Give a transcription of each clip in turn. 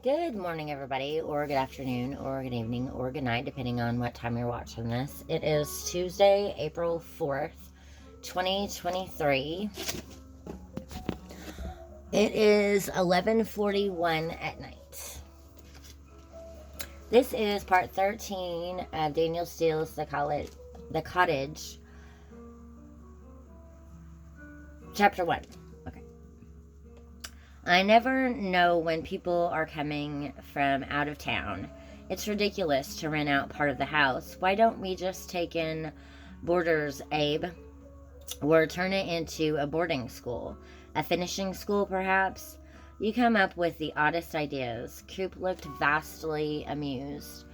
Good morning, everybody, or good afternoon, or good evening, or good night, depending on what time you're watching this. It is Tuesday, April 4th, 2023. It is 11:41 at night. This is part 13 of Daniel Steele's The Cottage, chapter 1. I never know when people are coming from out of town. It's ridiculous to rent out part of the house. Why don't we just take in boarders, Abe? Or turn it into a boarding school? A finishing school, perhaps? You come up with the oddest ideas. Coop looked vastly amused,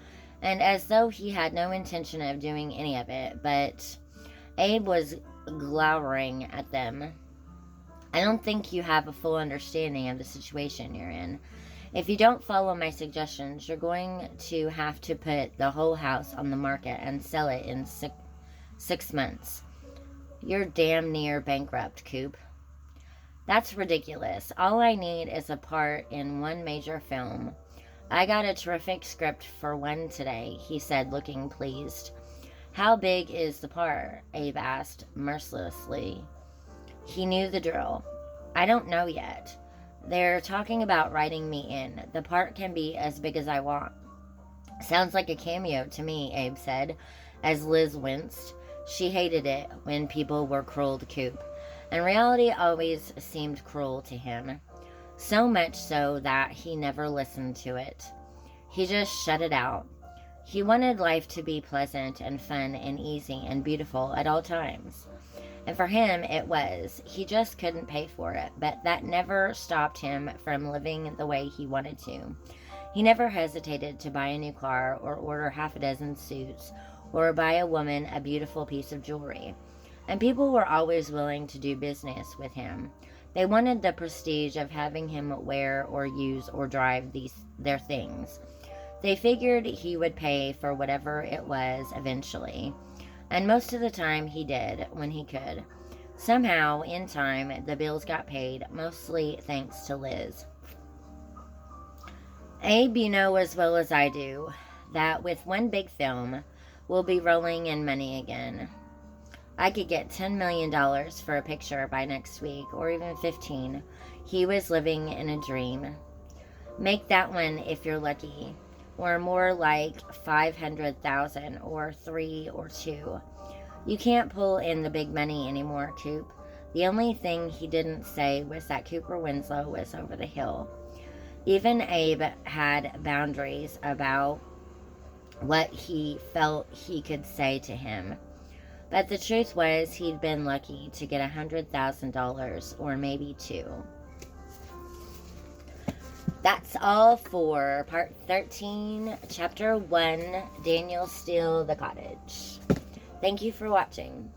and as though he had no intention of doing any of it, but Abe was glowering at them. I don't think you have a full understanding of the situation you're in. If you don't follow my suggestions, you're going to have to put the whole house on the market and sell it in six months. You're damn near bankrupt, Coop. That's ridiculous. All I need is a part in one major film. I got a terrific script for one today, he said, looking pleased. How big is the part? Abe asked mercilessly. He knew the drill. I don't know yet. They're talking about writing me in. The part can be as big as I want. Sounds like a cameo to me, Abe said, as Liz winced. She hated it when people were cruel to Coop, and reality always seemed cruel to him. So much so that he never listened to it. He just shut it out. He wanted life to be pleasant and fun and easy and beautiful at all times. And for him, it was. He just couldn't pay for it, but that never stopped him from living the way he wanted to. He never hesitated to buy a new car or order half a dozen suits or buy a woman a beautiful piece of jewelry. And people were always willing to do business with him. They wanted the prestige of having him wear or use or drive their things. They figured he would pay for whatever it was eventually. And most of the time he did, when he could. Somehow, in time, the bills got paid, mostly thanks to Liz. Abe, you know as well as I do, that with one big film, we'll be rolling in money again. I could get $10 million for a picture by next week, or even 15. He was living in a dream. Make that one if you're lucky. Or more like 500,000 or 3 or 2. You can't pull in the big money anymore, Coop. The only thing he didn't say was that Cooper Winslow was over the hill. Even Abe had boundaries about what he felt he could say to him. But the truth was he'd been lucky to get $100,000 or maybe 2. That's all for part 13, chapter 1, Daniel Steele, The Cottage. Thank you for watching.